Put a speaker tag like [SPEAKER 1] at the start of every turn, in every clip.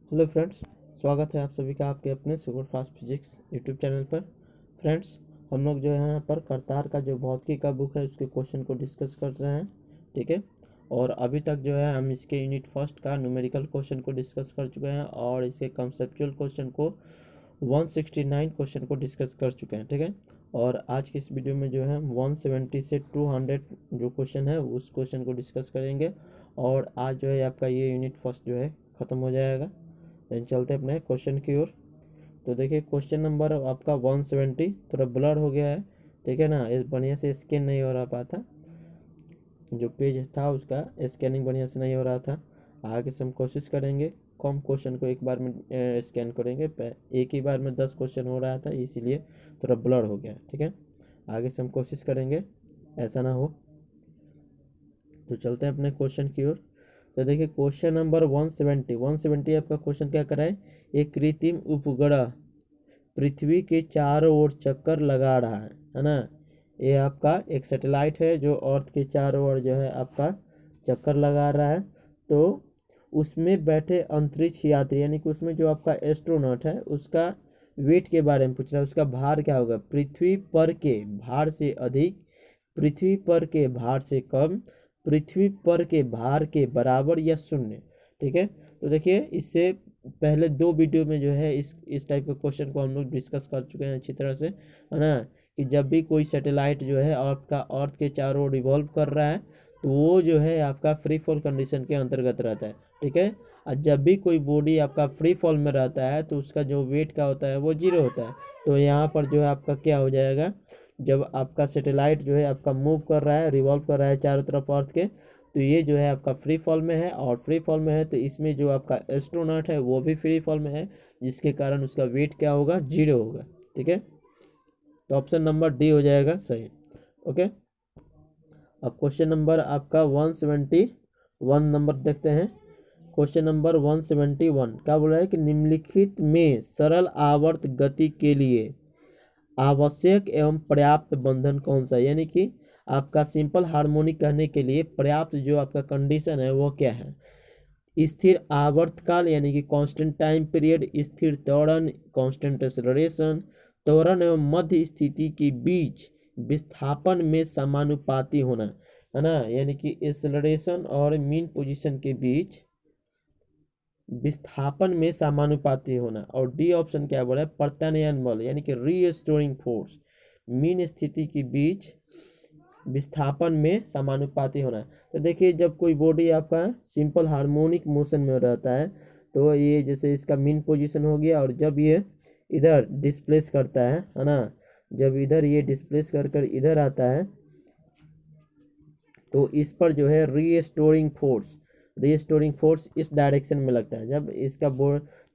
[SPEAKER 1] Hello friends, स्वागत है आप सभी का आपके अपने super fast physics YouTube channel पर। फ्रेंड्स, हम लोग जो है यहाँ पर करतार का जो भौतिकी का बुक है उसके क्वेश्चन को डिस्कस कर रहे हैं। ठीक है। और अभी तक जो है हम इसके यूनिट फर्स्ट का न्यूमेरिकल क्वेश्चन को डिस्कस कर चुके हैं और इसके कंसेप्चुअल क्वेश्चन को 169 क्वेश्चन को डिस्कस कर चुके हैं। ठीक है। और आज की इस वीडियो में जो है 170 से 200 जो क्वेश्चन है उस क्वेश्चन को डिस्कस करेंगे। और आज जो है आपका ये यूनिट फर्स्ट जो है ख़त्म हो जाएगा। देन चलते हैं अपने क्वेश्चन की ओर। तो देखिए क्वेश्चन नंबर आपका 170 थोड़ा ब्लर हो गया है। ठीक है ना, इस बढ़िया से स्कैन नहीं हो रहा पाता, जो पेज था उसका स्कैनिंग बढ़िया से नहीं हो रहा था। आगे से हम कोशिश करेंगे कम क्वेश्चन को एक बार में स्कैन करेंगे। एक ही बार में 10 क्वेश्चन हो रहा था इसीलिए थोड़ा ब्लर हो गया। ठीक है, आगे से हम कोशिश करेंगे ऐसा ना हो। तो चलते हैं अपने क्वेश्चन की ओर। तो देखिए क्वेश्चन नंबर 170 आपका क्वेश्चन क्या कराए, एक कृत्रिम उपग्रह पृथ्वी के चारों ओर चक्कर लगा रहा है ना। ये आपका एक सैटेलाइट है जो अर्थ के चारों ओर जो है आपका चक्कर लगा रहा है। तो उसमें बैठे अंतरिक्ष यात्री यानी कि उसमें जो आपका एस्ट्रोनॉट है उसका वेट के बारे में पूछ रहा है। उसका भार क्या होगा, पृथ्वी पर के भार से अधिक, पृथ्वी पर के भार से कम, पृथ्वी पर के भार के बराबर या शून्य। ठीक है। तो देखिए इससे पहले दो वीडियो में जो है इस टाइप के क्वेश्चन को हम लोग डिस्कस कर चुके हैं अच्छी तरह से, है ना। कि जब भी कोई सैटेलाइट जो है आपका अर्थ के चारों ओर रिवॉल्व कर रहा है तो वो जो है आपका फ्री फॉल कंडीशन के अंतर्गत रहता है। ठीक है। और जब भी कोई बॉडी आपका फ्री फॉल में रहता है तो उसका जो वेट का होता है वो जीरो होता है। तो यहाँ पर जो है आपका क्या हो जाएगा, जब आपका सैटेलाइट जो है आपका मूव कर रहा है, रिवॉल्व कर रहा है चारों तरफ अर्थ के, तो ये जो है आपका फ्री फॉल में है। और फ्री फॉल में है तो इसमें जो आपका एस्ट्रोनॉट है वो भी फ्री फॉल में है, जिसके कारण उसका वेट क्या होगा, जीरो होगा। ठीक है। तो ऑप्शन नंबर डी हो जाएगा सही। ओके। अब क्वेश्चन नंबर आपका 171 नंबर देखते हैं। क्वेश्चन नंबर 171 क्या बोल रहा है कि निम्नलिखित में सरल आवर्त गति के लिए आवश्यक एवं पर्याप्त बंधन कौन सा है, यानी कि आपका सिंपल हार्मोनिक कहने के लिए पर्याप्त जो आपका कंडीशन है वो क्या है। स्थिर आवर्तकाल यानी कि कांस्टेंट टाइम पीरियड, स्थिर त्वरण कांस्टेंट एक्सेलरेशन, त्वरण एवं मध्य स्थिति के बीच विस्थापन में समानुपाती होना, है ना। यानी कि एक्सेलरेशन और मीन पोजीशन के बीच विस्थापन में समानुपाती होना। और डी ऑप्शन क्या बोला है, प्रत्यानयन बल यानी कि रीस्टोरिंग फोर्स मीन स्थिति के बीच विस्थापन में समानुपाती होना। तो देखिए जब कोई बॉडी आपका सिंपल हार्मोनिक मोशन में रहता है तो ये जैसे इसका मीन पोजीशन हो गया, और जब ये इधर डिस्प्लेस करता है ना, जब इधर ये डिस्प्लेस कर कर इधर आता है तो इस पर जो है रीस्टोरिंग फोर्स इस डायरेक्शन में लगता है।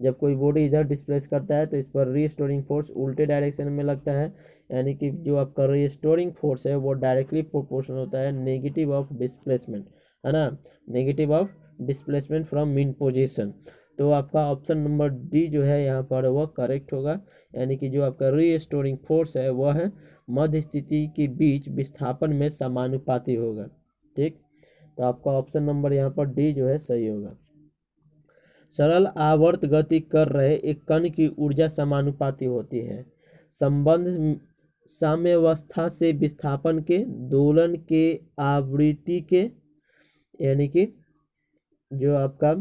[SPEAKER 1] जब कोई बॉडी इधर डिस्प्लेस करता है तो इस पर रीस्टोरिंग फोर्स उल्टे डायरेक्शन में लगता है। यानी कि जो आपका रीस्टोरिंग फोर्स है वो डायरेक्टली प्रोपोर्शनल होता है नेगेटिव ऑफ डिस्प्लेसमेंट, है ना, negative of displacement from mean position. तो आपका ऑप्शन नंबर डी जो है यहाँ पर वह करेक्ट होगा। यानी कि जो आपका रीस्टोरिंग फोर्स है वह है मध्य स्थिति के बीच विस्थापन में समानुपाती होगा। ठीक। तो आपका ऑप्शन नंबर यहाँ पर डी जो है सही होगा। सरल आवर्त गति कर रहे एक कण की ऊर्जा समानुपाती होती है। संबंध साम्यावस्था से विस्थापन के, दोलन के आवृत्ति के यानी कि जो आपका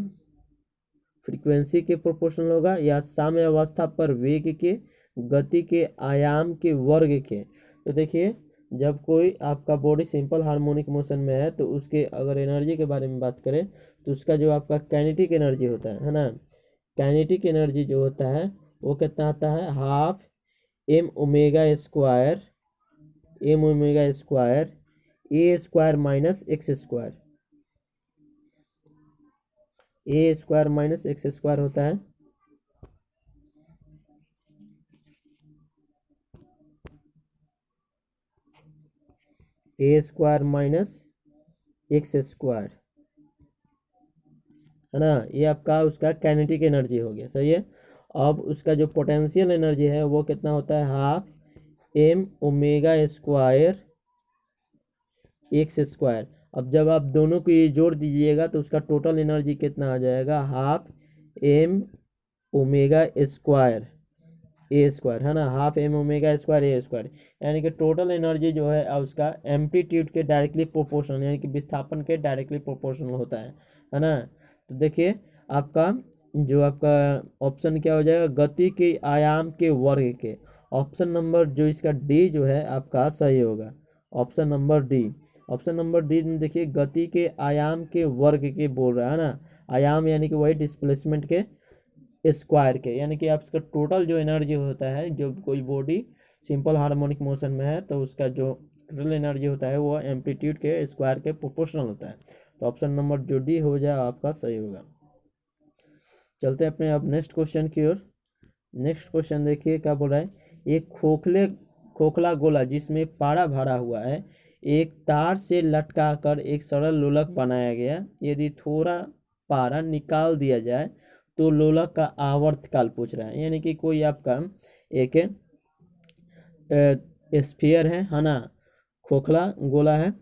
[SPEAKER 1] फ्रीक्वेंसी के प्रोपोर्शनल होगा, या साम्यावस्था पर वेग के, गति के आयाम के वर्ग के। तो देखिए जब कोई आपका बॉडी सिंपल हार्मोनिक मोशन में है तो उसके अगर एनर्जी के बारे में बात करें तो उसका जो आपका काइनेटिक एनर्जी होता है ना, काइनेटिक एनर्जी जो होता है वो कितना आता है, हाफ एम ओमेगा स्क्वायर, ए स्क्वायर माइनस एक्स स्क्वायर, ए स्क्वायर माइनस एक्स स्क्वायर होता है। ए स्क्वायर माइनस एक्स स्क्वायर, है ना, ये आपका उसका काइनेटिक एनर्जी हो गया। सही है। अब उसका जो पोटेंशियल एनर्जी है वो कितना होता है, half M omega square X square. अब जब आप दोनों को ये जोड़ दीजिएगा तो उसका टोटल एनर्जी कितना आ जाएगा, हाफ एम ओमेगा स्क्वायर ए स्क्वायर, है ना, हाफ एम ओमेगा स्क्वायर ए स्क्वायर, यानी कि टोटल एनर्जी जो है उसका एम्पलीट्यूड के डायरेक्टली प्रोपोर्शनल, यानी कि विस्थापन के डायरेक्टली प्रोपोर्शनल होता है ना। तो देखिए आपका जो आपका ऑप्शन क्या हो जाएगा, गति के आयाम के वर्ग के। ऑप्शन नंबर जो इसका डी जो है आपका सही होगा, option number D. Option number D में देखिए गति के आयाम के वर्ग के बोल रहा है ना, आयाम यानी कि वही डिस्प्लेसमेंट के स्क्वायर के, यानी कि आपका टोटल जो एनर्जी होता है, जो कोई बॉडी सिंपल हार्मोनिक मोशन में है तो उसका जो टोटल एनर्जी होता है वो एम्पलीट्यूड के स्क्वायर के प्रोपोर्शनल होता है। तो ऑप्शन नंबर जो डी हो जाए आपका सही होगा। चलते हैं अपने अब नेक्स्ट क्वेश्चन की ओर। नेक्स्ट क्वेश्चन देखिए क्या बोल रहा है, एक खोखला गोला जिसमें पारा भरा हुआ है एक तार से लटकाकर एक सरल लोलक बनाया गया, यदि थोड़ा पारा निकाल दिया जाए तो लोलक का आवर्तकाल पूछ रहा है। यानी कि कोई आपका एक स्फीयर है ना, खोखला गोला है,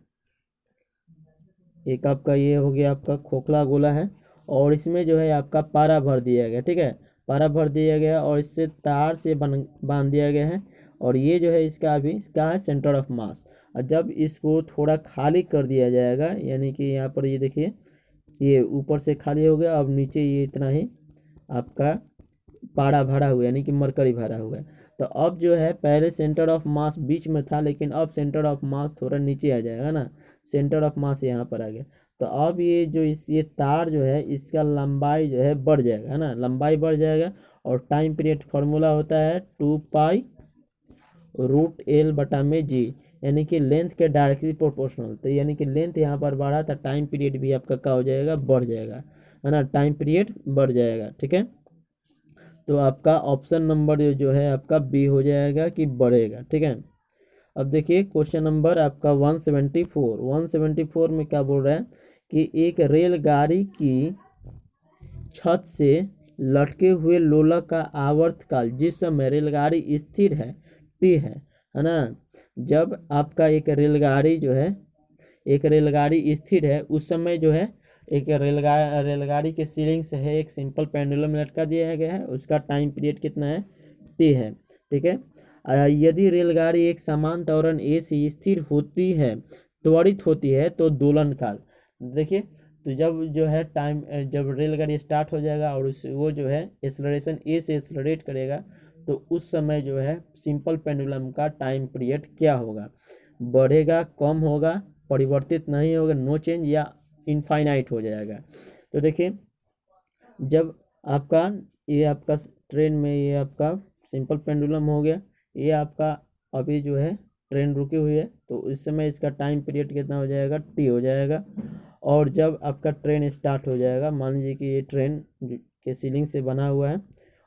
[SPEAKER 1] एक आपका ये हो गया आपका खोखला गोला है, और इसमें जो है आपका पारा भर दिया गया, ठीक है, पारा भर दिया गया और इससे तार से बांध दिया गया है, और ये जो है इसका अभी क्या है, सेंटर ऑफ मास। और जब इसको थोड़ा खाली कर दिया जाएगा, यानी कि यहाँ पर ये देखिए ये ऊपर से खाली हो गया, अब नीचे ये इतना ही आपका पारा भरा हुआ, यानी कि मरकरी भरा हुआ है। तो अब जो है पहले सेंटर ऑफ मास बीच में था, लेकिन अब सेंटर ऑफ मास थोड़ा नीचे आ जाएगा ना, सेंटर ऑफ मास यहाँ पर आ गया। तो अब ये जो ये तार जो है इसका लंबाई जो है बढ़ जाएगा, है ना, लंबाई बढ़ जाएगा। और टाइम पीरियड फार्मूला होता है 2π√L/g, यानी कि लेंथ के डायरेक्टली प्रोपोर्शनल। तो यानी कि लेंथ यहाँ पर बढ़ा तो टाइम पीरियड भी आपका क्या हो जाएगा, बढ़ जाएगा, है ना, टाइम पीरियड बढ़ जाएगा, ठीक है। तो आपका ऑप्शन नंबर जो है आपका बी हो जाएगा कि बढ़ेगा, ठीक है। अब देखिए क्वेश्चन नंबर आपका 174 में क्या बोल रहा है कि एक रेलगाड़ी की छत से लटके हुए लोलक का आवर्तकाल जिस समय रेलगाड़ी स्थिर है टी है ना। जब आपका एक रेलगाड़ी स्थिर है उस समय जो है एक रेलगाड़ी के सीलिंग से है एक सिंपल पेंडुलम लटका दिया गया है, उसका टाइम पीरियड कितना है, टी है, ठीक है। यदि रेलगाड़ी एक समान त्वरण ए से स्थिर होती है, त्वरित होती है तो दोलन काल। देखिए तो जब जो है जब रेलगाड़ी स्टार्ट हो जाएगा और वो जो है एक्सेलरेशन ए से एक्सेलरेट करेगा तो उस समय जो है सिंपल पेंडुलम का टाइम पीरियड क्या होगा, बढ़ेगा, कम होगा, परिवर्तित नहीं होगा, नो चेंज, या इनफाइनाइट हो जाएगा। तो देखिए जब आपका ये आपका ट्रेन में ये आपका सिंपल पेंडुलम हो गया, ये आपका अभी जो है ट्रेन रुकी हुई है तो इस समय इसका टाइम पीरियड कितना हो जाएगा, टी हो जाएगा। और जब आपका ट्रेन स्टार्ट हो जाएगा, मान लीजिए कि ये ट्रेन के सीलिंग से बना हुआ है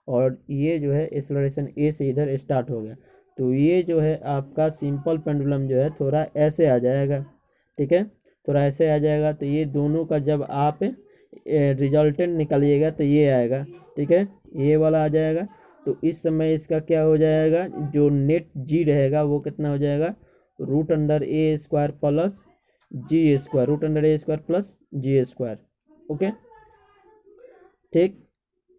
[SPEAKER 1] और ये जो है एक्सेलरेशन ए से इधर स्टार्ट हो गया, तो ये जो है आपका सिंपल पेंडुलम जो है थोड़ा ऐसे आ जाएगा, ठीक है, थोड़ा ऐसे आ जाएगा। तो ये दोनों का जब आप रिजल्टेंट निकालिएगा तो ये आएगा, ठीक है, ये वाला आ जाएगा। तो इस समय इसका क्या हो जाएगा, जो नेट जी रहेगा वो कितना हो जाएगा, √A² plus G², √A² plus G², okay, ठीक,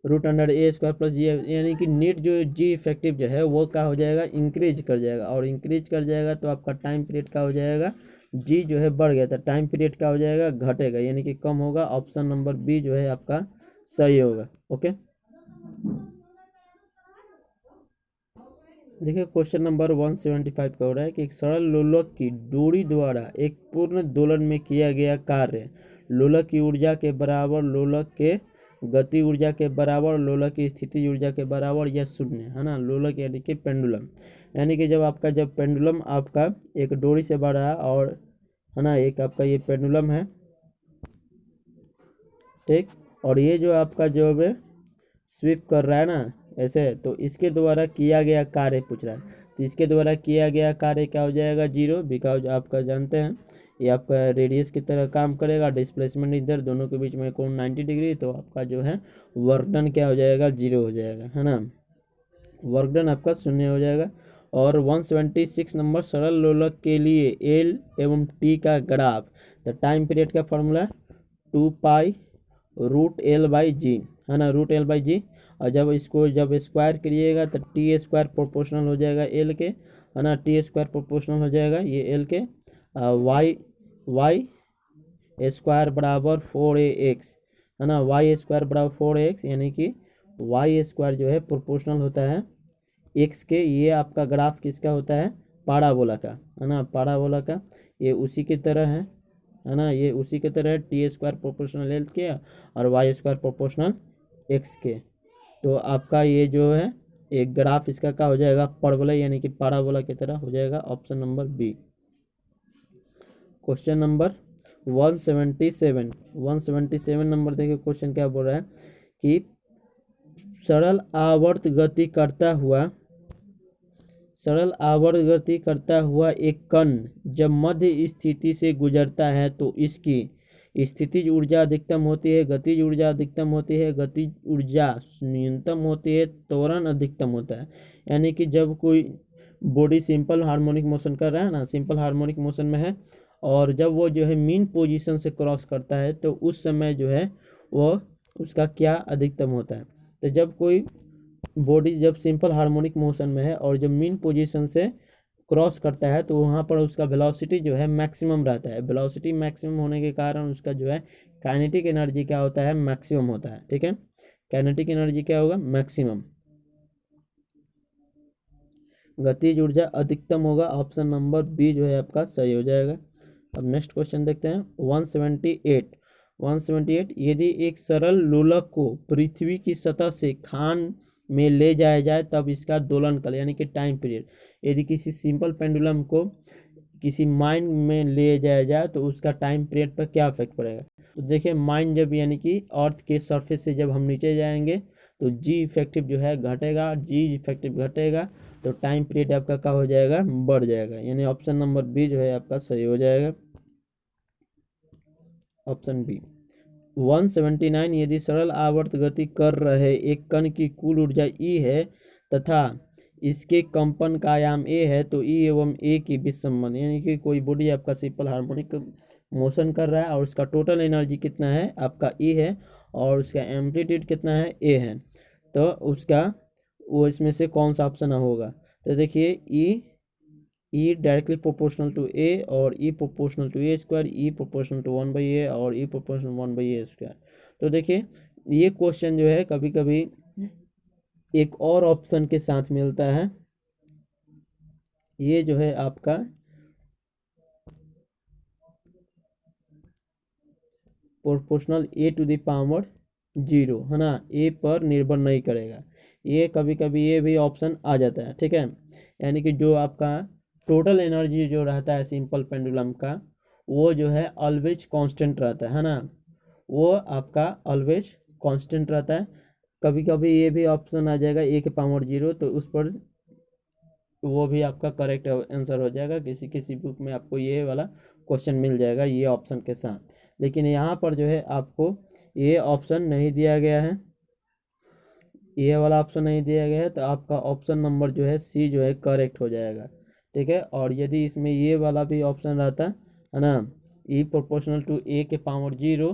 [SPEAKER 1] √A² प्लस जी, यानी कि नेट जो जी इफेक्टिव जो है वो क्या हो जाएगा, इंक्रीज कर जाएगा, और इंक्रीज कर जाएगा तो आपका टाइम पीरियड क्या हो जाएगा, जी जो है बढ़ गया तो टाइम पीरियड क्या हो जाएगा, घटेगा, यानी कि कम होगा। ऑप्शन नंबर बी जो है आपका सही होगा, ओके। देखिए क्वेश्चन नंबर 175 का हो रहा है कि एक सरल लोलक की डोरी द्वारा एक पूर्ण दोलन में किया गया कार्य लोलक की ऊर्जा के बराबर, लोलक के गति ऊर्जा के बराबर, लोलक की स्थिति ऊर्जा के बराबर या शून्य, है ना। लोलक यानी कि पेंडुलम, यानी कि जब पेंडुलम आपका एक डोरी से बढ़ रहा है और है ना, एक आपका ये पेंडुलम है, ठीक, और ये जो आपका जो है स्वीप कर रहा है ना ऐसे, तो इसके द्वारा किया गया कार्य पूछ रहा है। तो इसके द्वारा किया गया कार्य क्या हो जाएगा, 0, बिकॉज आपका जानते हैं ये आपका रेडियस की तरह काम करेगा, डिस्प्लेसमेंट इधर, दोनों के बीच में कोण 90 डिग्री, तो आपका जो है वर्क डन क्या हो जाएगा, 0 हो जाएगा, है ना, वर्क डन आपका 0 हो जाएगा। और 176 नंबर, सरल लोलक के लिए एल एवं टी का ग्राफ, तो टाइम पीरियड का फॉर्मूला 2π√L/g, है ना, √L/g। और जब इसको जब स्क्वायर करिएगा तो टी स्क्वायर प्रोपोर्शनल हो जाएगा एल के, है ना, टी स्क्वायर प्रोपोर्शनल हो जाएगा ये एल के, वाई स्क्वायर बराबर 4ax, है ना, वाई स्क्वायर बराबर 4ax, यानी कि वाई स्क्वायर जो है प्रोपोर्शनल होता है एक्स के। ये आपका ग्राफ किसका होता है, पाराबोला का, है ना, पाराबोला का। ये उसी की तरह है ना, ये उसी की तरह है, टी स्क्वायर प्रोपोर्शनल एल के और वाई स्क्वायर प्रोपोर्शनल एक्स के। तो आपका ये जो है एक ग्राफ इसका क्या हो जाएगा, परबोला यानी कि पाराबोला की तरह हो जाएगा। Option number B. Question number 177 number देखिए, क्वेश्चन क्या बोल रहा है कि सरल आवर्त गति करता हुआ एक कण जब मध्य स्थिति से गुजरता है तो इसकी स्थितिज ऊर्जा अधिकतम होती है, गतिज ऊर्जा अधिकतम होती है, गतिज ऊर्जा न्यूनतम होती है, त्वरण अधिकतम होता है। यानी कि जब कोई बॉडी सिंपल हार्मोनिक मोशन कर रहा है ना, सिंपल हार्मोनिक मोशन में है, और जब वो जो है मीन पोजीशन से क्रॉस करता है तो उस समय जो है वो उसका क्या अधिकतम होता है। तो जब कोई बॉडी जब सिंपल हार्मोनिक मोशन में है और जब मीन पोजीशन से क्रॉस करता है तो वहाँ पर उसका वेलोसिटी जो है मैक्सिमम रहता है। वेलोसिटी मैक्सिमम होने के कारण उसका जो है काइनेटिक एनर्जी क्या होता है, मैक्सिमम होता है। ठीक है, काइनेटिक एनर्जी क्या होगा, मैक्सिमम। गतिज ऊर्जा अधिकतम होगा। ऑप्शन नंबर बी जो है आपका सही हो जाएगा। अब नेक्स्ट क्वेश्चन देखते हैं 178 यदि एक सरल लोलक को पृथ्वी की सतह से खान में ले जाया जाए तब इसका दोलन काल यानी कि टाइम पीरियड, यदि किसी सिंपल पेंडुलम को किसी माइन में ले जाया जाए तो उसका टाइम पीरियड पर क्या इफेक्ट पड़ेगा। तो देखिए माइन जब यानी कि अर्थ के सरफेस से जब हम नीचे जाएंगे तो जी इफेक्टिव जो है घटेगा, जी इफेक्टिव घटेगा तो टाइम पीरियड आपका क्या हो जाएगा, बढ़ जाएगा। यानी ऑप्शन नंबर बी जो है आपका सही हो जाएगा। Option B. 179 यदि सरल आवर्त गति कर रहे एक कण की कुल ऊर्जा ई है तथा इसके कंपन का आयाम ए है तो ई एवं ए की बीच संबंध, यानी कि कोई बॉडी आपका सिंपल हार्मोनिक मोशन कर रहा है और उसका टोटल एनर्जी कितना है आपका ई है और उसका एम्पलीट्यूड कितना है ए है, तो उसका वो इसमें से कौन सा ऑप्शन होगा। तो देखिए E directly proportional to A और E proportional to A square, E proportional to 1/a और ई प्रोपोर्शनल 1/a स्क्वायर। तो देखिए ये क्वेश्चन जो है कभी कभी एक और ऑप्शन के साथ मिलता है, ये जो है आपका proportional A to the power 0, है ना, ए पर निर्भर नहीं करेगा। ये कभी कभी ये भी ऑप्शन आ जाता है। ठीक है, यानी कि जो आपका टोटल एनर्जी जो रहता है सिंपल पेंडुलम का वो जो है ऑलवेज कांस्टेंट रहता है ना, वो आपका ऑलवेज कांस्टेंट रहता है। कभी कभी ये भी ऑप्शन आ जाएगा ए के पावर 0, तो उस पर वो भी आपका करेक्ट आंसर हो जाएगा। किसी किसी बुक में आपको ये वाला क्वेश्चन मिल जाएगा ये ऑप्शन के साथ, लेकिन यहाँ पर जो है आपको ये ऑप्शन नहीं दिया गया है, ये वाला ऑप्शन नहीं दिया गया है, तो आपका ऑप्शन नंबर जो है सी जो है करेक्ट हो जाएगा। ठीक है, और यदि इसमें ये वाला भी ऑप्शन रहता है ना, ई प्रोपोर्शनल टू ए के पावर 0,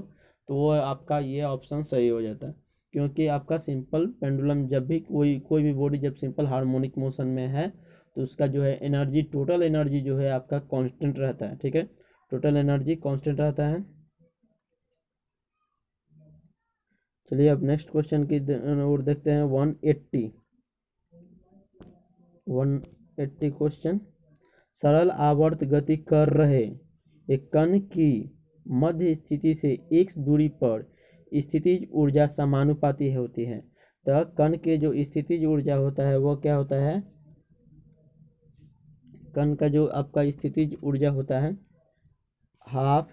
[SPEAKER 1] तो वो आपका ये ऑप्शन सही हो जाता है, क्योंकि आपका सिंपल पेंडुलम जब भी कोई भी बॉडी जब सिंपल हार्मोनिक मोशन में है तो उसका जो है एनर्जी, टोटल एनर्जी जो है आपका कांस्टेंट रहता है। ठीक है, टोटल एनर्जी कांस्टेंट रहता है। चलिए अब नेक्स्ट क्वेश्चन की ओर देखते हैं 180 क्वेश्चन। सरल आवर्त गति कर रहे एक कण की मध्य स्थिति से x दूरी पर स्थितिज ऊर्जा समानुपाती होती है। तो कण के जो स्थितिज ऊर्जा होता है वो क्या होता है, कण का जो आपका स्थितिज ऊर्जा होता है half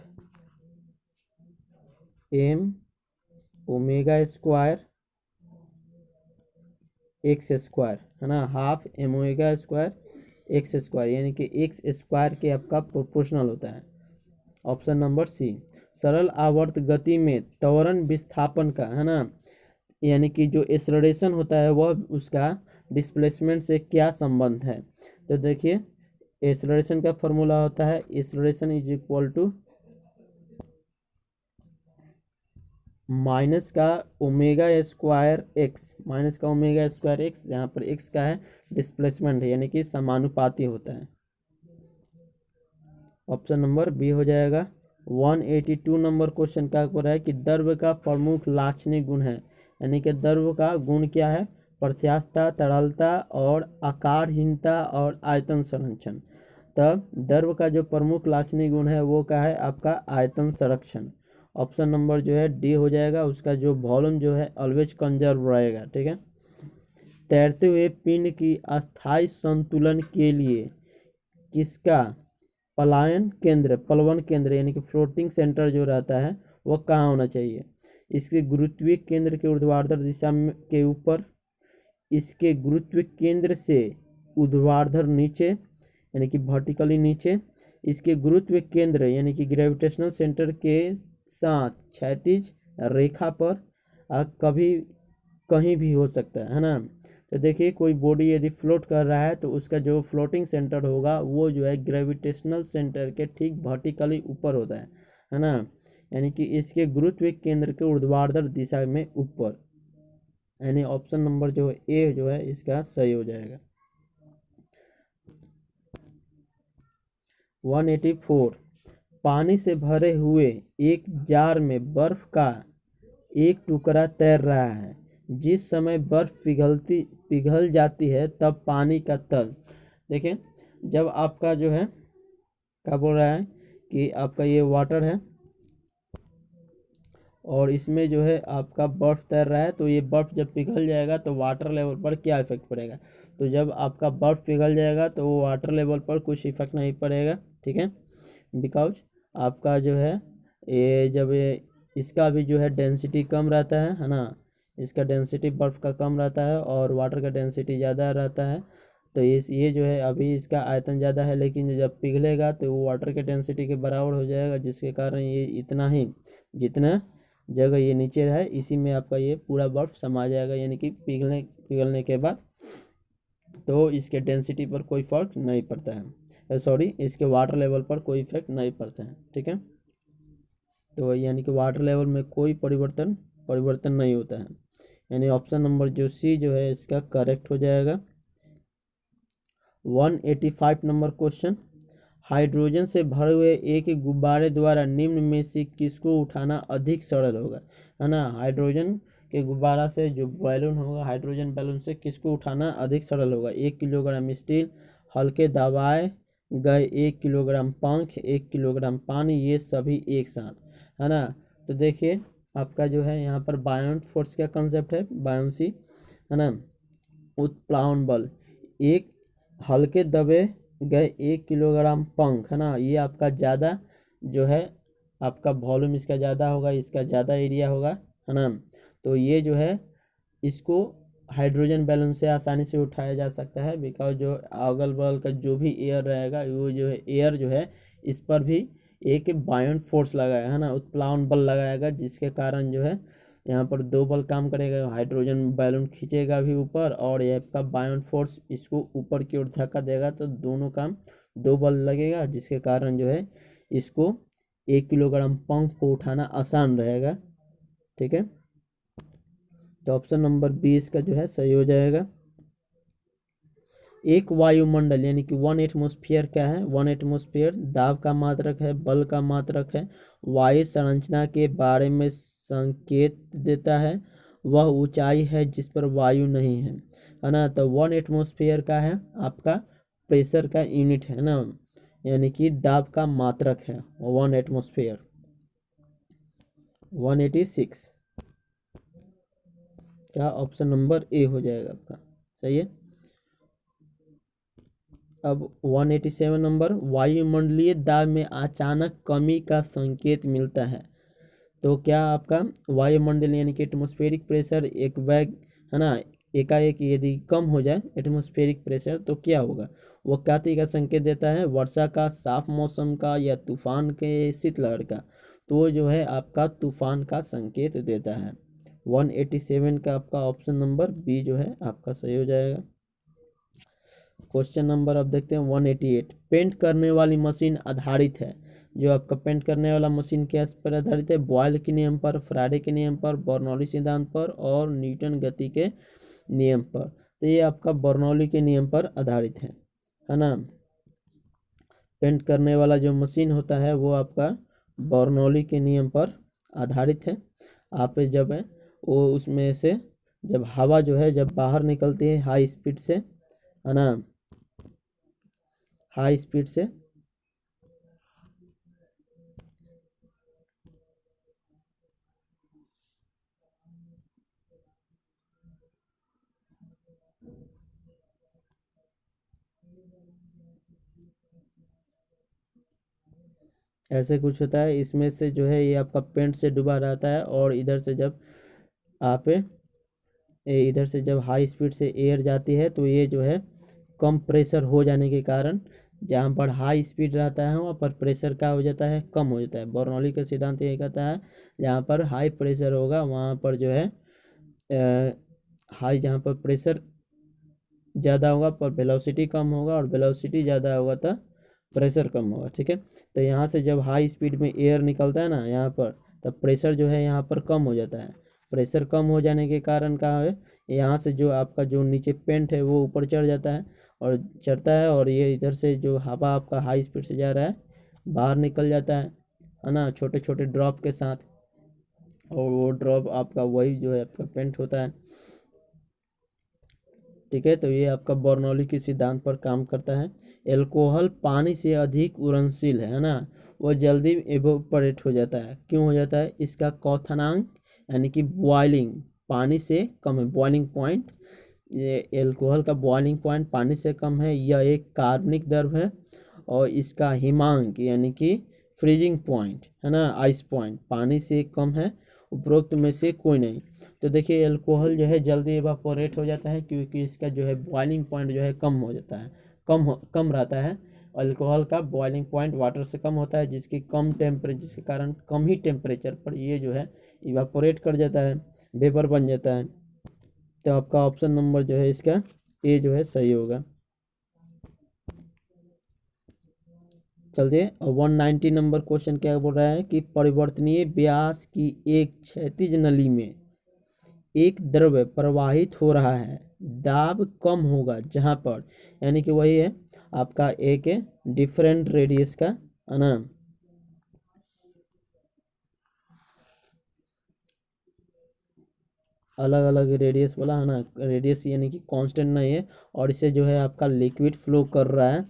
[SPEAKER 1] m omega square X square, है ना, half m omega square X square, यानी कि एक्स स्क्वायर के आपका प्रोपोर्शनल होता है। Option number C. सरल आवर्त गति में त्वरण विस्थापन का, है ना, यानी कि जो एक्सेलरेशन होता है वह उसका डिस्प्लेसमेंट से क्या संबंध है। तो देखिए एक्सेलरेशन का फॉर्मूला होता है acceleration is equal to minus का ओमेगा स्क्वायर एक्स, माइनस का ओमेगा स्क्वायर एक्स, जहाँ पर एक्स का है डिस्प्लेसमेंट है, यानी कि समानुपाती होता है। ऑप्शन नंबर बी हो जाएगा। 182 नंबर क्वेश्चन क्या हो रहा है कि द्रव्य का प्रमुख लाक्षणिक गुण है, यानी कि द्रव्य का गुण क्या है, प्रत्यास्थता, तरलता और आकारहीनता और आयतन संरक्षण। तब द्रव्य का जो प्रमुख लाक्षणिक गुण है वो क्या है आपका आयतन संरक्षण। ऑप्शन नंबर जो है डी हो जाएगा, उसका जो वॉल्यूम जो है ऑलवेज कंजर्व रहेगा। ठीक है। तैरते हुए पिंड की अस्थायी संतुलन के लिए किसका प्लवन केंद्र यानी कि फ्लोटिंग सेंटर जो रहता है वो कहाँ होना चाहिए। इसके गुरुत्वीय केंद्र के ऊर्ध्वाधर दिशा के ऊपर, इसके गुरुत्वीय केंद्र से ऊर्ध्वाधर नीचे यानी कि वर्टिकली नीचे, इसके गुरुत्वीय केंद्र यानी कि ग्रेविटेशनल सेंटर के साथ क्षैतिज रेखा पर, कभी कहीं भी हो सकता है ना। तो देखिए कोई बॉडी यदि फ्लोट कर रहा है तो उसका जो फ्लोटिंग सेंटर होगा वो जो है ग्रेविटेशनल सेंटर के ठीक वर्टिकली ऊपर होता है ना, यानी कि इसके गुरुत्वीय केंद्र के ऊर्ध्वाधर दिशा में ऊपर, यानी ऑप्शन नंबर जो ए जो है इसका सही हो जाएगा। 184 पानी से भरे हुए एक जार में बर्फ का एक टुकड़ा तैर रहा है, जिस समय बर्फ पिघल जाती है तब पानी का तल, देखें जब आपका जो है क्या बोल रहा है कि आपका ये वाटर है और इसमें जो है आपका बर्फ तैर रहा है, तो ये बर्फ जब पिघल जाएगा तो वाटर लेवल पर क्या इफेक्ट पड़ेगा। तो जब आपका बर्फ पिघल जाएगा तो वो वाटर लेवल पर कुछ इफेक्ट नहीं पड़ेगा। ठीक है, बिकॉज आपका जो है ये जब इसका भी जो है डेंसिटी कम रहता है ना, इसका डेंसिटी बर्फ का कम रहता है और वाटर का डेंसिटी ज़्यादा रहता है। तो ये जो है अभी इसका आयतन ज़्यादा है, लेकिन जब पिघलेगा तो वो वाटर के डेंसिटी के बराबर हो जाएगा, जिसके कारण ये इतना ही जितना जगह ये नीचे है इसी में आपका ये पूरा बर्फ समा जाएगा, यानी कि पिघलने के बाद तो इसके डेंसिटी पर कोई फर्क नहीं पड़ता है, सॉरी इसके वाटर लेवल पर कोई इफेक्ट नहीं पड़ता है। ठीक है, तो यानी कि वाटर लेवल में कोई परिवर्तन नहीं होता है, यानी ऑप्शन नंबर जो सी जो है इसका करेक्ट हो जाएगा। 185 नंबर क्वेश्चन, हाइड्रोजन से भरे हुए एक गुब्बारे द्वारा निम्न में से किसको उठाना अधिक सरल होगा, है ना। हाइड्रोजन के गुब्बारा से जो बैलून होगा, हाइड्रोजन बैलून से किसको उठाना अधिक सरल होगा। 1 किलोग्राम स्टील, हल्के दबाए गए 1 किलोग्राम पंख, 1 किलोग्राम पानी, ये सभी एक साथ, है ना। तो देखिए आपका जो है यहाँ पर बायोंट फोर्स का कंसेप्ट है, बायोंसी, है ना, उत्प्लावन बल, एक हल्के दबे गए 1 किलोग्राम पंख, है ना, ये आपका ज़्यादा जो है आपका वॉल्यूम इसका ज़्यादा होगा, इसका ज़्यादा एरिया होगा, है ना। तो ये जो है इसको हाइड्रोजन बैलून से आसानी से उठाया जा सकता है, बिकॉज जो अगल बगल का जो भी एयर रहेगा वो जो है एयर जो है इस पर भी एक बायोंट फोर्स लगाएगा, है ना, उत्प्लावन बल लगाएगा, जिसके कारण जो है यहाँ पर 2 बल काम करेगा, हाइड्रोजन बैलून खींचेगा भी ऊपर और ये आपका बायोंट फोर्स इसको ऊपर की ओर धक्का देगा, तो दोनों काम 2 बल लगेगा, जिसके कारण जो है इसको 1 किलोग्राम पंख को उठाना आसान रहेगा। ठीक है, तो ऑप्शन नंबर 20 का जो है सही हो जाएगा। एक वायुमंडल यानी कि 1 एटमॉस्फेयर क्या है, 1 एटमॉस्फेयर दाब का मात्रक है, बल का मात्रक है, वायु संरचना के बारे में संकेत देता है, वह ऊंचाई है जिस पर वायु नहीं है ना। तो 1 एटमॉस्फेयर का है आपका प्रेशर का यूनिट, है ना, यानी कि दाब का मात्रक है 1 एटमॉस्फेयर। 186 का ऑप्शन नंबर ए हो जाएगा आपका, सही है। अब 187 नंबर, वायुमंडलीय दाब में अचानक कमी का संकेत मिलता है, तो क्या आपका वायुमंडल यानी कि एटमॉस्फेरिक प्रेशर एक बैग, है ना, एकाएक यदि कम हो जाए एटमॉस्फेरिक प्रेशर तो क्या होगा, वो क्या का संकेत देता है, वर्षा का, साफ मौसम का, या तूफान के, शीतलहर का। तो वो जो है आपका तूफान का संकेत देता है। 187 का आपका ऑप्शन नंबर बी जो है आपका सही हो जाएगा। क्वेश्चन नंबर अब देखते हैं 188, पेंट करने वाली मशीन आधारित है, जो आपका पेंट करने वाला मशीन क्या पर आधारित है? बॉयल के नियम पर, फैराडे के नियम पर, बर्नौली सिद्धांत पर और न्यूटन गति के नियम पर। तो ये आपका बर्नौली के नियम पर आधारित है ना। पेंट करने वाला जो मशीन होता है वो आपका बर्नौली के नियम पर आधारित है। आप जब है वो उसमें से जब हवा जो है जब बाहर निकलती है हाई स्पीड से, है ना, हाई स्पीड से, ऐसे कुछ होता है। इसमें से जो है ये आपका पेंट से डूबा रहता है और इधर से जब आप इधर से जब हाई स्पीड से एयर जाती है तो ये जो है कम प्रेशर हो जाने के कारण जहाँ पर हाई स्पीड रहता है वहाँ पर प्रेशर क्या हो जाता है? कम हो जाता है। बर्नौली का सिद्धांत ये कहता है जहाँ पर हाई प्रेशर होगा वहाँ पर जो है हाई, जहाँ पर प्रेशर ज़्यादा होगा पर वेलोसिटी कम होगा और वेलोसिटी ज़्यादा होगा तो प्रेशर कम होगा। ठीक है, तो यहाँ से जब हाई स्पीड में एयर निकलता है ना यहाँ पर, तब प्रेशर जो है यहाँ पर कम हो जाता है। प्रेशर कम हो जाने के कारण क्या है, यहाँ से जो आपका जो नीचे पेंट है वो ऊपर चढ़ जाता है और चढ़ता है और ये इधर से जो हवा आपका हाई स्पीड से जा रहा है बाहर निकल जाता है ना, छोटे छोटे ड्रॉप के साथ। और वो ड्रॉप आपका वही जो है आपका पेंट होता है। ठीक है, तो ये आपका बर्नौली के सिद्धांत पर काम करता है। एल्कोहल पानी से अधिक उड़नशील है ना, वो जल्दी इवोपरेट हो जाता है। क्यों हो जाता है? इसका क्वथनांक यानी कि बॉइलिंग पानी से कम है, बॉइलिंग पॉइंट। ये एल्कोहल का बॉइलिंग पॉइंट पानी से कम है। यह एक कार्बनिक द्रव है और इसका हिमांक यानी कि फ्रीजिंग पॉइंट है ना, आइस पॉइंट पानी से कम है। उपरोक्त में से कोई नहीं। तो देखिए एल्कोहल जो है जल्दी इवापोरेट हो जाता है क्योंकि इसका जो है बॉइलिंग पॉइंट जो है कम हो जाता है, कम रहता है। अल्कोहल का बॉइलिंग पॉइंट वाटर से कम होता है जिसके जिसके कारण कम ही टेम्परेचर पर ये जो है इवापोरेट कर जाता है, वेपर बन जाता है। तो आपका ऑप्शन नंबर जो है इसका ए जो है सही होगा। चलिए 190 नंबर क्वेश्चन क्या बोल रहा है कि परिवर्तनीय व्यास की एक क्षैतिज नली में एक द्रव प्रवाहित हो रहा है, दाब कम होगा जहां पर, यानी कि वही है आपका एक डिफरेंट रेडियस का, है ना, अलग अलग रेडियस वाला, है ना, रेडियस यानी कि कांस्टेंट नहीं है। और इसे जो है आपका लिक्विड फ्लो कर रहा है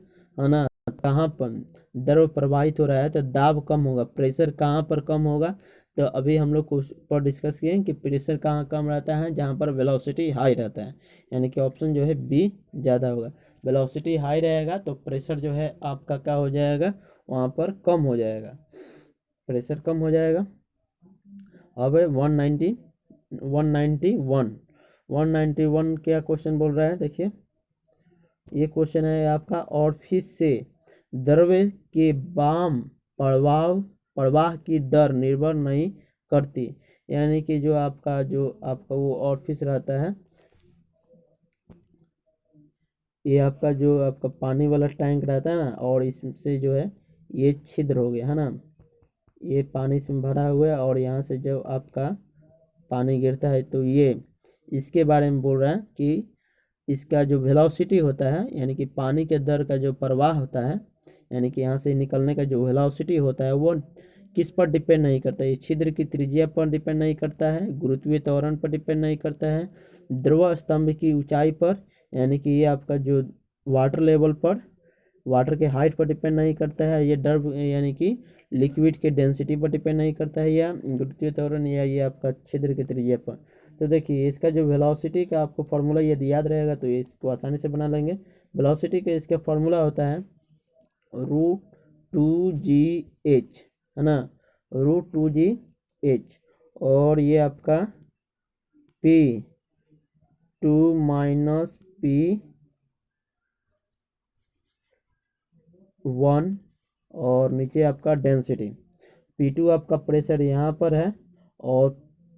[SPEAKER 1] ना, कहाँ पर द्रव प्रवाहित हो रहा है तो दाब कम होगा। प्रेशर कहाँ पर कम होगा? तो अभी हम लोग उस पर डिस्कस किए कि प्रेशर कहाँ कम रहता है? जहाँ पर वेलोसिटी हाई रहता है, यानी कि ऑप्शन जो है बी ज़्यादा होगा। वेलोसिटी हाई रहेगा तो प्रेशर जो है आपका क्या हो जाएगा? वहाँ पर कम हो जाएगा, प्रेशर कम हो जाएगा। अब 191 क्या क्वेश्चन बोल रहा है? देखिए ये क्वेश्चन है आपका, ऑफिस से द्रव के वाम प्रवाह की दर निर्भर नहीं करती, यानी कि जो आपका वो ऑफिस रहता है, ये आपका जो आपका पानी वाला टैंक रहता है ना, और इससे जो है ये छिद्र हो गया है ना, ये पानी से भरा हुआ है और यहाँ से जो आपका पानी गिरता है तो ये इसके बारे में बोल रहा है कि इसका जो वेलोसिटी होता है यानी कि पानी के दर का जो प्रवाह होता है, यानी कि यहाँ से निकलने का जो वेलोसिटी होता है वो किस पर डिपेंड नहीं करता है? ये छिद्र की त्रिज्या पर डिपेंड नहीं करता है, गुरुत्वीय त्वरण पर डिपेंड नहीं करता है, ध्रुव स्तंभ की ऊंचाई पर, यानी कि ये आपका जो वाटर लेवल पर, वाटर के हाइट पर डिपेंड नहीं करता है, ये द्रव यानी कि लिक्विड के डेंसिटी पर डिपेंड नहीं करता है, या गुरुत्वीय त्वरण या ये आपका छिद्र की त्रिज्या पर। तो देखिए इसका जो वेलोसिटी का आपको फार्मूला यदि याद रहेगा तो इसको आसानी से बना लेंगे। वेलोसिटी का इसका फार्मूला होता है √2gh, है ना, √2gh। और ये आपका P2 माइनस P1 और नीचे आपका डेंसिटी। P2 आपका प्रेशर यहाँ पर है और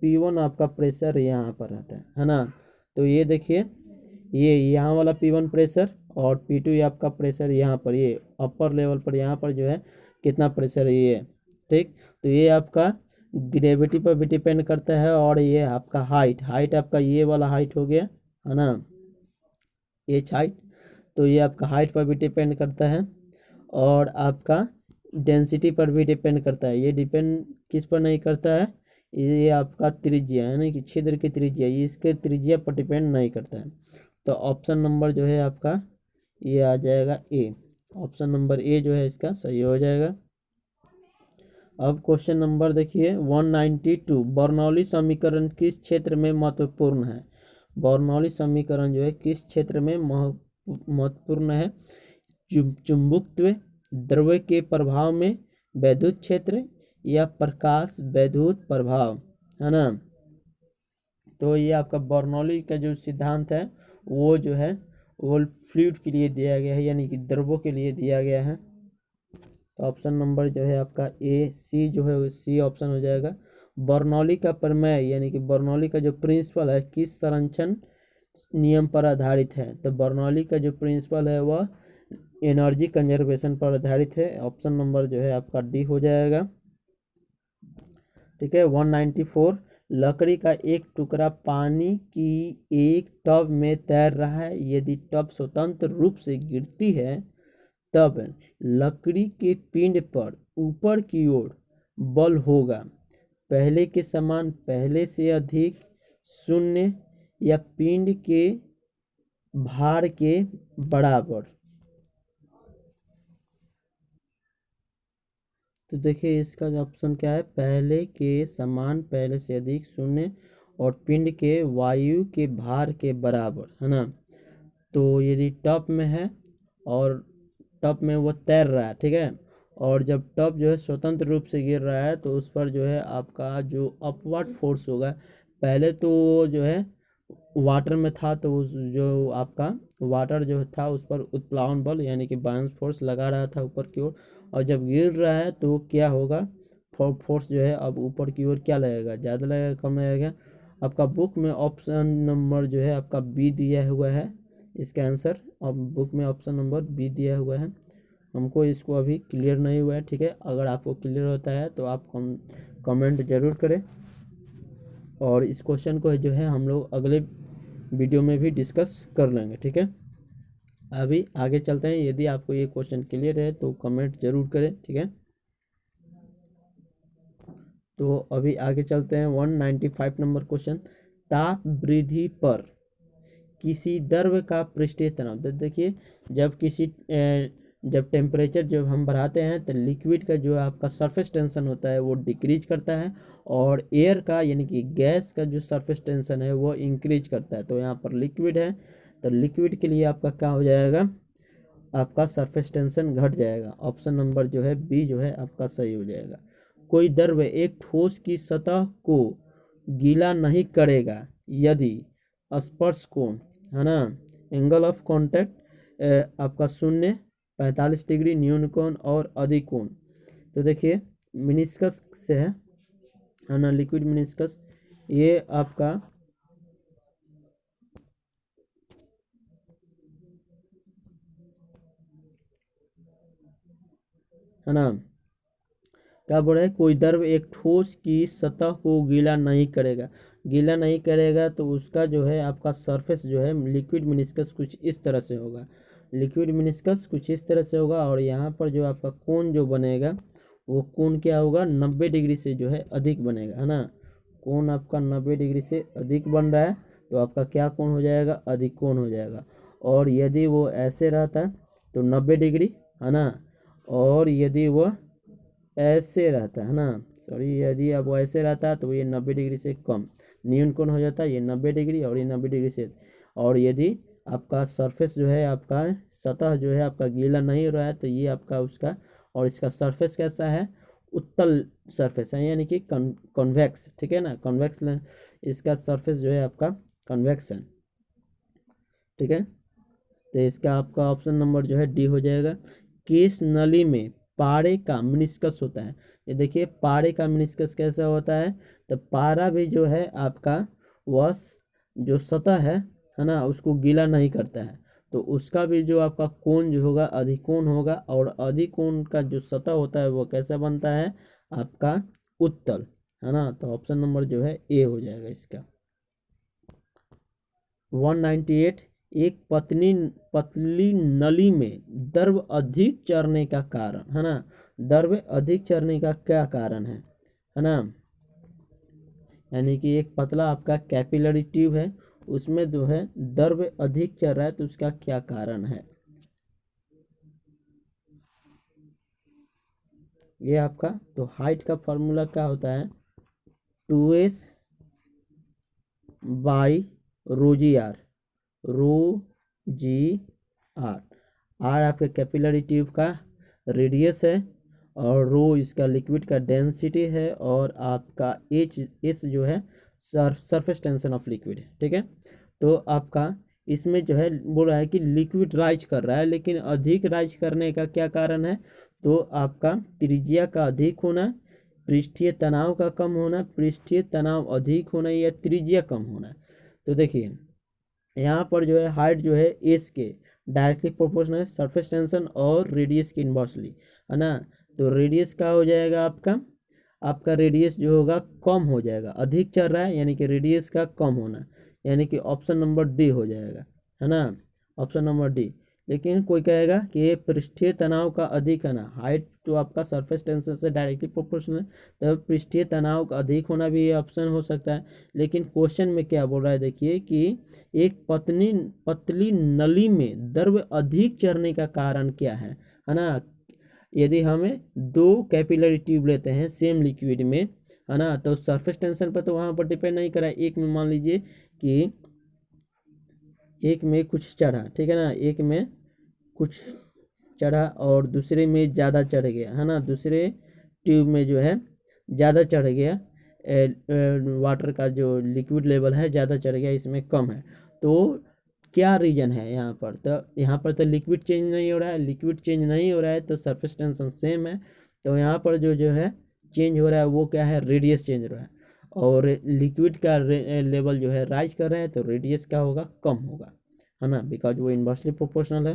[SPEAKER 1] P1 आपका प्रेशर यहाँ पर रहता है ना। तो ये देखिए ये यहाँ वाला P1 प्रेशर और P2 आपका प्रेशर यहाँ पर, ये अपर लेवल पर यहाँ पर जो है कितना प्रेशर है ये, ठीक। तो ये आपका ग्रेविटी पर भी डिपेंड करता है, और ये आपका हाइट आपका ये वाला हाइट हो गया है ना, एच हाइट। तो ये आपका हाइट पर भी डिपेंड करता है, और आपका डेंसिटी पर भी डिपेंड करता है। ये डिपेंड किस पर नहीं करता है, ये आपका त्रिज्या है ना, कि छिद्र की त्रिज्या, ये इसके त्रिज्या पर डिपेंड नहीं करता है। तो ऑप्शन नंबर जो है आपका ये आ जाएगा ए, ऑप्शन नंबर ए जो है इसका सही हो जाएगा। अब क्वेश्चन नंबर देखिए 192, बर्नौली समीकरण किस क्षेत्र में महत्वपूर्ण है। बर्नौली समीकरण जो है किस क्षेत्र में महत्वपूर्ण है। चुंबकत्व, द्रव्य के प्रभाव में, वैद्युत क्षेत्र, या प्रकाश वैद्युत प्रभाव, है ना। तो ये आपका बर्नौली का जो सिद्धांत है वो जो है वो फ्लूइड के लिए दिया गया है, यानी कि द्रव्यों के लिए दिया गया है। तो ऑप्शन नंबर जो है आपका ए, सी जो है सी ऑप्शन हो जाएगा। बर्नौली का प्रमेय यानी कि बर्नौली का जो प्रिंसिपल है किस संरक्षण नियम पर आधारित है। तो बर्नौली का जो प्रिंसिपल है वह एनर्जी कंजर्वेशन पर आधारित है। ऑप्शन नंबर जो है आपका डी हो जाएगा, ठीक है। 194, लकड़ी का एक टुकड़ा पानी की एक टब में तैर रहा है, यदि टब स्वतंत्र रूप से गिरती है तब लकड़ी के पिंड पर ऊपर की ओर बल होगा पहले के समान, पहले से अधिक, शून्य, या पिंड के भार के बराबर। तो देखिए इसका ऑप्शन क्या है, पहले के समान, पहले से अधिक, शून्य, और पिंड के वायु के भार के बराबर, है ना। तो यदि टब में है और टब में वो तैर रहा है, ठीक है, और जब टब जो है स्वतंत्र रूप से गिर रहा है तो उस पर जो है आपका जो अपवर्ड फोर्स होगा, पहले तो जो है वाटर में था तो उस जो आपका वाटर जो था उस पर उत्प्लावन बल यानी कि बाउंस फोर्स लगा रहा था ऊपर की ओर, और जब गिर रहा है तो क्या होगा, फोर्स जो है अब ऊपर की ओर क्या लगेगा, ज़्यादा लगेगा कम लगेगा। आपका बुक में ऑप्शन नंबर जो है आपका बी दिया हुआ है इसका आंसर। अब बुक में ऑप्शन नंबर बी दिया हुआ है, हमको इसको अभी क्लियर नहीं हुआ है, ठीक है। अगर आपको क्लियर होता है तो आप कमेंट जरूर करें, और इस क्वेश्चन को जो है हम लोग अगले वीडियो में भी डिस्कस कर लेंगे, ठीक है। अभी आगे चलते हैं, यदि आपको ये क्वेश्चन क्लियर है तो कमेंट जरूर करें, ठीक है। तो अभी आगे चलते हैं 195 नंबर क्वेश्चन, ताप वृद्धि पर किसी द्रव्य का पृष्ठीय तनाव। तो देखिए जब टेम्परेचर जब हम बढ़ाते हैं तो लिक्विड का जो आपका सरफेस टेंशन होता है वो डिक्रीज करता है, और एयर का यानी कि गैस का जो सरफेस टेंशन है वो इंक्रीज करता है। तो यहाँ पर लिक्विड है तो लिक्विड के लिए आपका क्या हो जाएगा, आपका सरफेस टेंशन घट जाएगा। ऑप्शन नंबर जो है बी जो है आपका सही हो जाएगा। कोई द्रव्य एक ठोस की सतह को गीला नहीं करेगा यदि स्पर्श कोण, है ना, एंगल ऑफ कांटेक्ट आपका 0, 45 डिग्री, न्यून कोण और अधिक कोण। तो देखिए मिनिस्कस से है ना, लिक्विड मिनिस्कस, ये आपका है ना, क्या बोल रहा है, कोई द्रव्य एक ठोस की सतह को गीला नहीं करेगा। गीला नहीं करेगा तो उसका जो है आपका सरफेस जो है लिक्विड मिनिस्कस कुछ इस तरह से होगा, लिक्विड मिनिस्कस कुछ इस तरह से होगा। और यहाँ पर जो आपका कोण जो बनेगा वो कोण क्या होगा, 90 डिग्री से जो है अधिक बनेगा, है ना। कोण आपका 90 डिग्री से अधिक बन रहा है तो आपका क्या कोण हो जाएगा, अधिक कोण हो जाएगा। और यदि वो ऐसे रहता तो 90 डिग्री, है ना, और यदि वो ऐसे रहता है ना, सॉरी, यदि अब ऐसे रहता तो ये 90 डिग्री से कम न्यून कोण हो जाता है, ये 90 डिग्री और ये 90 डिग्री से। और यदि आपका सरफेस जो है आपका सतह जो है आपका गीला नहीं हो रहा है तो ये आपका उसका, और इसका सरफेस कैसा है, उत्तल सरफेस है यानी कि कन्वेक्स, ठीक है ना, कन्वेक्स इसका सरफेस जो है आपका कन्वेक्स है, ठीक है। तो इसका आपका ऑप्शन नंबर जो है डी हो जाएगा। किस नली में पारे का मिनिस्कस होता है। ये देखिए पारे का मिनिस्कस कैसा होता है, तो पारा भी जो है आपका वह जो सतह है ना, उसको गीला नहीं करता है। तो उसका भी जो आपका कोण जो होगा अधिकोण होगा, और अधिकोण का जो सतह होता है वो कैसा बनता है आपका उत्तल, है ना। तो ऑप्शन नंबर जो है ए हो जाएगा इसका। 198, एक पतली नली में द्रव अधिक चढ़ने का कारण, है ना। द्रव अधिक चढ़ने का क्या कारण है ना। यानी कि एक पतला आपका कैपिलरी ट्यूब है, उसमें जो है द्रव अधिक चढ़ रहा है, तो उसका क्या कारण है। ये आपका तो हाइट का फॉर्मूला क्या होता है 2s by rho G R. Rho G R आपके कैपिलरी ट्यूब का रेडियस है, और रो इसका लिक्विड का डेंसिटी है, और आपका एस जो है सरफेस टेंशन ऑफ लिक्विड है, ठीक है। तो आपका इसमें जो है बोल रहा है कि लिक्विड राइज कर रहा है, लेकिन अधिक राइज करने का क्या कारण है, तो आपका त्रिज्या का अधिक होना, पृष्ठीय तनाव का कम होना, पृष्ठीय तनाव अधिक होना, या त्रिज्या कम होना। तो देखिए यहाँ पर जो है हाइट जो है एस के डायरेक्टली प्रोपोर्शनल है सरफेस टेंशन और रेडियस के इन्वर्सली, है ना। तो रेडियस का हो जाएगा आपका रेडियस जो होगा कम हो जाएगा, अधिक चल रहा है यानी कि रेडियस का कम होना, यानी कि ऑप्शन नंबर डी हो जाएगा, है ना, ऑप्शन नंबर डी। लेकिन कोई कहेगा कि ये पृष्ठीय तनाव का अधिक है ना, हाइट तो आपका सरफेस टेंशन से डायरेक्टली प्रोपोर्शनल है, तो पृष्ठीय तनाव का अधिक होना भी ये ऑप्शन हो सकता है। लेकिन क्वेश्चन में क्या बोल रहा है देखिए कि एक पतली नली में द्रव अधिक चढ़ने का कारण क्या है ना। यदि हमें दो कैपिलरी ट्यूब लेते हैं सेम लिक्विड में, है ना, तो सरफेस टेंशन पर तो वहाँ पर डिपेंड नहीं करा। एक में मान लीजिए कि एक में कुछ चढ़ा, ठीक है ना, एक में कुछ चढ़ा और दूसरे में ज़्यादा चढ़ गया, है ना, दूसरे ट्यूब में जो है ज़्यादा चढ़ गया, वाटर का जो लिक्विड लेवल है ज़्यादा चढ़ गया, इसमें कम है। तो क्या रीजन है यहाँ पर, तो यहाँ पर तो लिक्विड चेंज नहीं हो रहा है, लिक्विड चेंज नहीं हो रहा है तो सरफेस टेंशन सेम है। तो यहाँ पर जो है चेंज हो रहा है वो क्या है, रेडियस चेंज हो रहा है, और लिक्विड का लेवल जो है राइज कर रहा है, तो रेडियस क्या होगा, कम होगा, है ना, बिकॉज वो इन्वर्सली प्रोपोर्शनल है।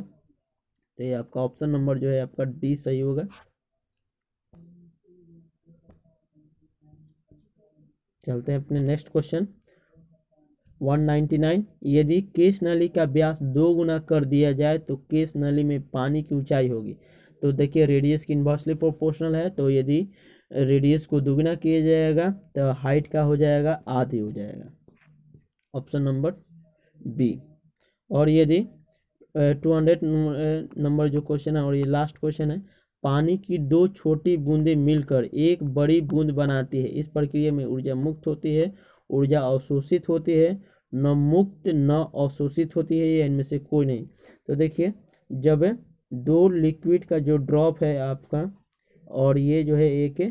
[SPEAKER 1] तो ये आपका ऑप्शन नंबर जो है आपका डी सही होगा। चलते हैं अपने नेक्स्ट क्वेश्चन 199, यदि केश नली का व्यास 2 गुना कर दिया जाए तो केश नली में पानी की ऊंचाई होगी। तो देखिए रेडियस की इन्वर्सली प्रोपोर्शनल है, तो यदि रेडियस को दुगुना किया जाएगा तो हाइट का हो जाएगा आधी हो जाएगा, ऑप्शन नंबर बी। और यदि 200 नंबर जो क्वेश्चन है, और ये लास्ट क्वेश्चन है, पानी की दो छोटी बूंदें मिलकर एक बड़ी बूंद बनाती है, इस प्रक्रिया में ऊर्जा मुक्त होती है, ऊर्जा अवशोषित होती है, न मुक्त न अवशोषित होती है, या इनमें से कोई नहीं। तो देखिए जब दो लिक्विड का जो ड्रॉप है आपका, और ये जो है एक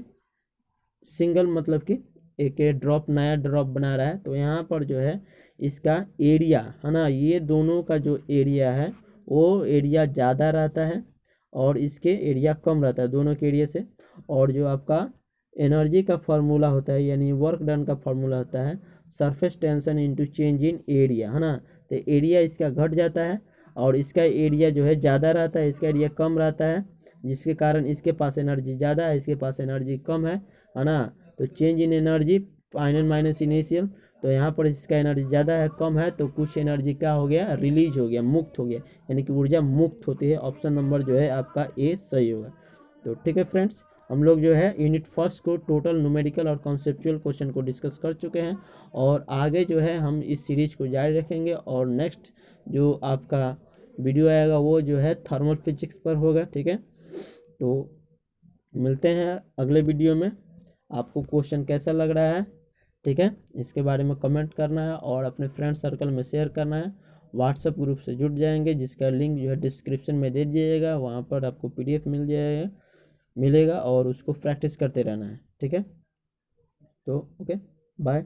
[SPEAKER 1] सिंगल मतलब कि एक ड्रॉप नया ड्रॉप बना रहा है, तो यहाँ पर जो है इसका एरिया, है ना, ये दोनों का जो एरिया है वो एरिया ज़्यादा रहता है और इसके एरिया कम रहता है दोनों के एरिया से। और जो आपका एनर्जी का फार्मूला होता है यानी वर्क डन का फार्मूला होता है surface tension into change in area, है ना। तो एरिया इसका घट जाता है और इसका एरिया जो है ज़्यादा रहता है, इसका एरिया कम रहता है, जिसके कारण इसके पास एनर्जी ज़्यादा है, इसके पास एनर्जी कम है ना। तो change in energy final minus initial, तो यहाँ पर इसका एनर्जी ज़्यादा है कम है, तो कुछ एनर्जी क्या हो गया, रिलीज हो गया, मुक्त हो गया, यानी कि ऊर्जा मुक्त होती है। ऑप्शन नंबर जो है आपका ए सही होगा। तो ठीक है फ्रेंड्स, हम लोग जो है यूनिट फर्स्ट को टोटल न्यूमेरिकल और कॉन्सेप्चुअल क्वेश्चन को डिस्कस कर चुके हैं, और आगे जो है हम इस सीरीज को जारी रखेंगे, और नेक्स्ट जो आपका वीडियो आएगा वो जो है थर्मल फिजिक्स पर होगा, ठीक है। तो मिलते हैं अगले वीडियो में। आपको क्वेश्चन कैसा लग रहा है, ठीक है, इसके बारे में कमेंट करना है और अपने फ्रेंड सर्कल में शेयर करना है। व्हाट्सएप ग्रुप से जुड़ जाएंगे जिसका लिंक जो है डिस्क्रिप्शन में दे दीजिएगा, वहाँ पर आपको PDF मिलेगा और उसको प्रैक्टिस करते रहना है, ठीक है। तो ओके, बाय।